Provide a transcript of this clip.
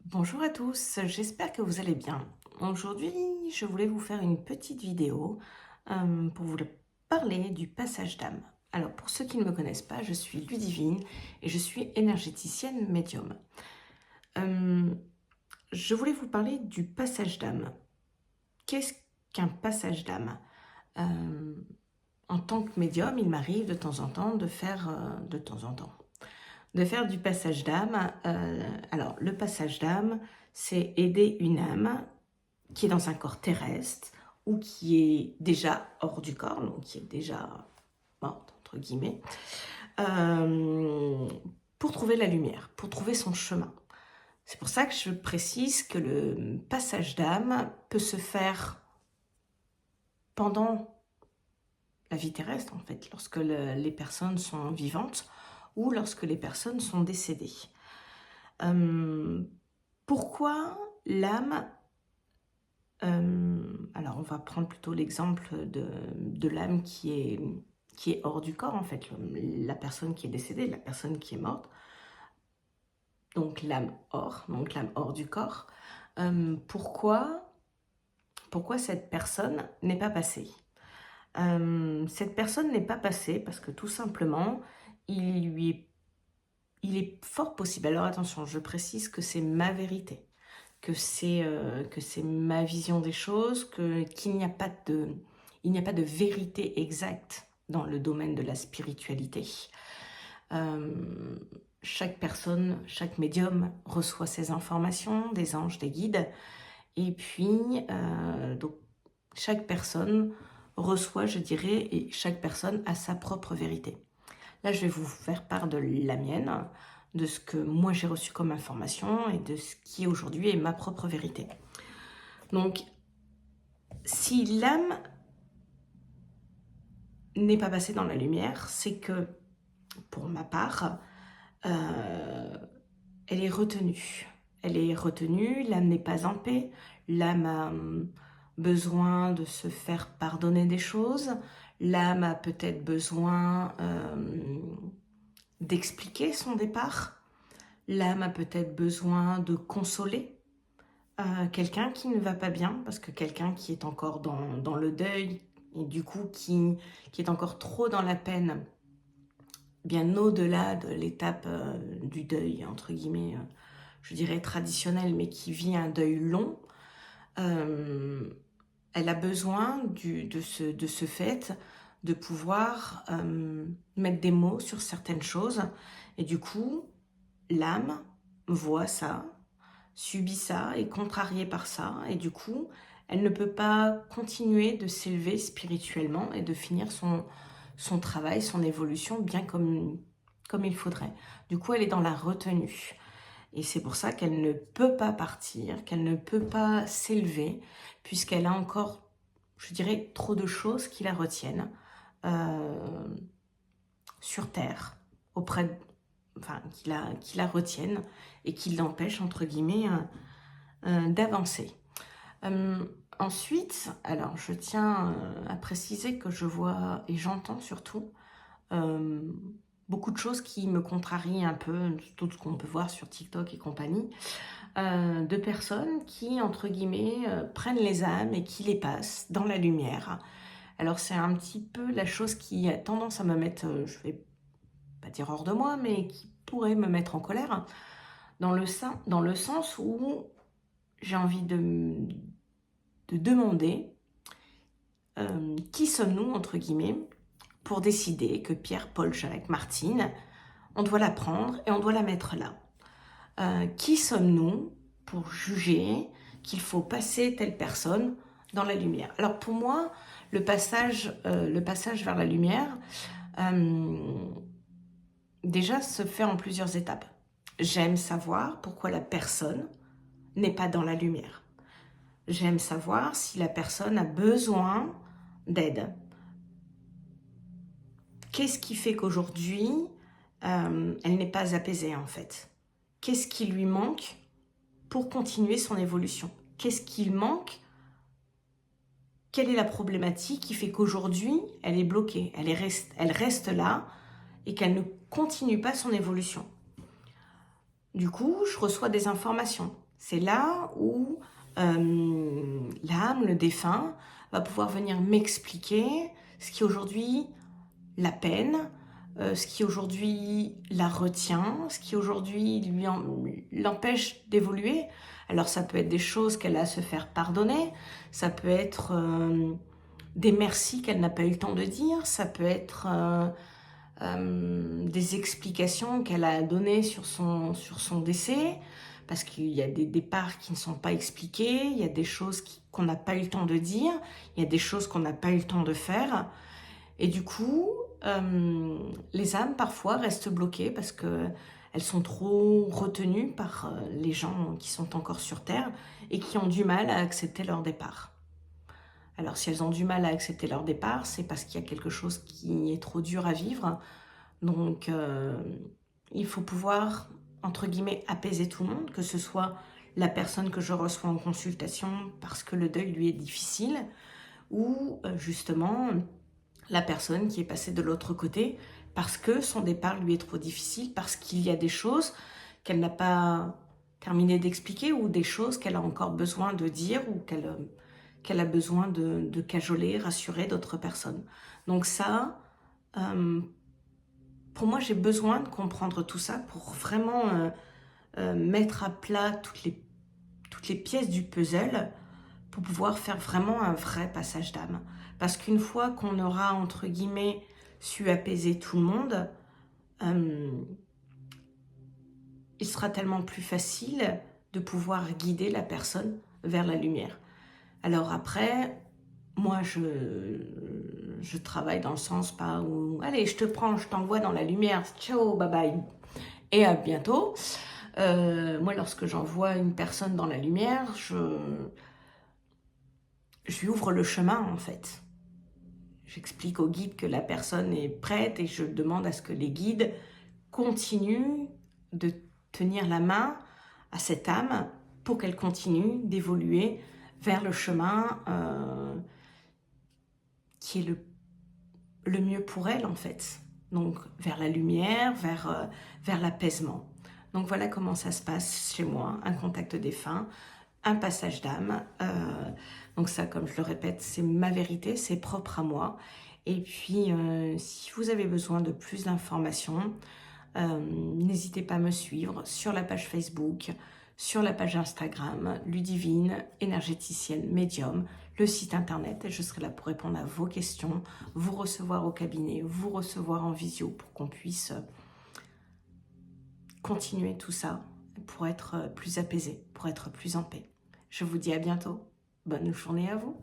Bonjour à tous, j'espère que vous allez bien. Aujourd'hui, je voulais vous faire une petite vidéo pour vous parler du passage d'âme. Alors, pour ceux qui ne me connaissent pas, je suis Ludivine et je suis énergéticienne médium. Euh, je voulais vous parler du passage d'âme. Qu'est-ce qu'un passage d'âme? Euh, En tant que médium, il m'arrive de temps en temps de faire, de faire du passage d'âme. Alors, le passage d'âme, c'est aider une âme qui est dans un corps terrestre ou qui est déjà hors du corps, donc qui est déjà morte, entre guillemets, euh, pour trouver la lumière, pour trouver son chemin. C'est pour ça que je précise que le passage d'âme peut se faire pendant la vie terrestre, en fait, lorsque les personnes sont vivantes ou lorsque les personnes sont décédées. Euh, Pourquoi l'âme alors, on va prendre plutôt l'exemple de l'âme qui est hors du corps, en fait, la personne qui est décédée, la personne qui est morte, donc l'âme hors du corps. Pourquoi cette personne n'est pas passée? Cette personne n'est pas passée parce que tout simplement, il lui est, il est fort possible, alors attention, je précise que c'est ma vérité, que c'est ma vision des choses, qu'il n'y a pas de vérité exacte dans le domaine de la spiritualité. Euh, Chaque personne, chaque médium reçoit ses informations, des anges, des guides, et puis donc chaque personne reçoit, je dirais, et chaque personne a sa propre vérité. Là, je vais vous faire part de la mienne, de ce que moi j'ai reçu comme information et de ce qui aujourd'hui est ma propre vérité. Donc, si l'âme n'est pas passée dans la lumière, c'est que, pour ma part, elle est retenue. Elle est retenue, l'âme n'est pas en paix, l'âme a besoin de se faire pardonner des choses, l'âme a peut-être besoin d'expliquer son départ, l'âme a peut-être besoin de consoler quelqu'un qui ne va pas bien, parce que quelqu'un qui est encore dans le deuil, et du coup qui est encore trop dans la peine, bien au-delà de l'étape du deuil, entre guillemets, je dirais traditionnel, mais qui vit un deuil long, euh, elle a besoin de ce fait de pouvoir mettre des mots sur certaines choses. Et du coup, l'âme voit ça, subit ça, est contrariée par ça. Et du coup, elle ne peut pas continuer de s'élever spirituellement et de finir son travail, son évolution bien comme il faudrait. Du coup, elle est dans la retenue. Et c'est pour ça qu'elle ne peut pas partir, qu'elle ne peut pas s'élever, puisqu'elle a encore, je dirais, trop de choses qui la retiennent euh, sur Terre, enfin, qui la retiennent et qui l'empêchent, entre guillemets, d'avancer. Euh, Ensuite, alors je tiens à préciser que je vois et j'entends surtout euh, beaucoup de choses qui me contrarient un peu, tout ce qu'on peut voir sur TikTok et compagnie, de personnes qui, entre guillemets, prennent les âmes et qui les passent dans la lumière. Alors c'est un petit peu la chose qui a tendance à me mettre, je vais pas dire hors de moi, mais qui pourrait me mettre en colère, dans le sens où j'ai envie de demander qui sommes-nous, entre guillemets, pour décider que Pierre, Paul, Jacques, Martine, on doit la prendre et on doit la mettre là. Qui sommes-nous pour juger qu'il faut passer telle personne dans la lumière? Alors pour moi, le passage vers la lumière, déjà se fait en plusieurs étapes. J'aime savoir pourquoi la personne n'est pas dans la lumière. J'aime savoir si la personne a besoin d'aide. Qu'est-ce qui fait qu'aujourd'hui, elle n'est pas apaisée en fait? Qu'est-ce qui lui manque pour continuer son évolution? Qu'est-ce qu'il manque? Quelle est la problématique qui fait qu'aujourd'hui, elle est bloquée, elle reste là et qu'elle ne continue pas son évolution? Du coup, je reçois des informations. C'est là où l'âme, le défunt, va pouvoir venir m'expliquer ce qui aujourd'hui la peine, ce qui aujourd'hui la retient, ce qui aujourd'hui l'empêche d'évoluer. Alors ça peut être des choses qu'elle a à se faire pardonner, ça peut être des merci qu'elle n'a pas eu le temps de dire, ça peut être des explications qu'elle a données sur son décès, parce qu'il y a des départs qui ne sont pas expliqués, il y a des choses qu'on n'a pas eu le temps de dire, il y a des choses qu'on n'a pas eu le temps de faire. Et du coup, les âmes parfois restent bloquées parce qu'elles sont trop retenues par les gens qui sont encore sur Terre et qui ont du mal à accepter leur départ. Alors si elles ont du mal à accepter leur départ, c'est parce qu'il y a quelque chose qui est trop dur à vivre. Donc il faut pouvoir, entre guillemets, apaiser tout le monde, que ce soit la personne que je reçois en consultation parce que le deuil lui est difficile, ou justement la personne qui est passée de l'autre côté parce que son départ lui est trop difficile, parce qu'il y a des choses qu'elle n'a pas terminé d'expliquer ou des choses qu'elle a encore besoin de dire ou qu'elle a besoin de cajoler, rassurer d'autres personnes. Donc ça, pour moi, j'ai besoin de comprendre tout ça pour vraiment mettre à plat toutes les pièces du puzzle pour pouvoir faire vraiment un vrai passage d'âme. Parce qu'une fois qu'on aura, entre guillemets, su apaiser tout le monde, il sera tellement plus facile de pouvoir guider la personne vers la lumière. Alors après, moi, je travaille dans le sens pas où, allez, je te prends, je t'envoie dans la lumière, ciao, bye bye, et à bientôt. Moi, lorsque j'envoie une personne dans la lumière, je lui ouvre le chemin, en fait. J'explique au guide que la personne est prête et je demande à ce que les guides continuent de tenir la main à cette âme pour qu'elle continue d'évoluer vers le chemin qui est le mieux pour elle, en fait. Donc, vers la lumière, vers l'apaisement. Donc, voilà comment ça se passe chez moi, un contact défunt, un passage d'âme. Donc ça, comme je le répète, c'est ma vérité, c'est propre à moi. Et puis, si vous avez besoin de plus d'informations, n'hésitez pas à me suivre sur la page Facebook, sur la page Instagram, Ludivine, énergéticienne médium, le site internet, et je serai là pour répondre à vos questions, vous recevoir au cabinet, vous recevoir en visio pour qu'on puisse continuer tout ça pour être plus apaisé, pour être plus en paix. Je vous dis à bientôt. Bonne journée à vous.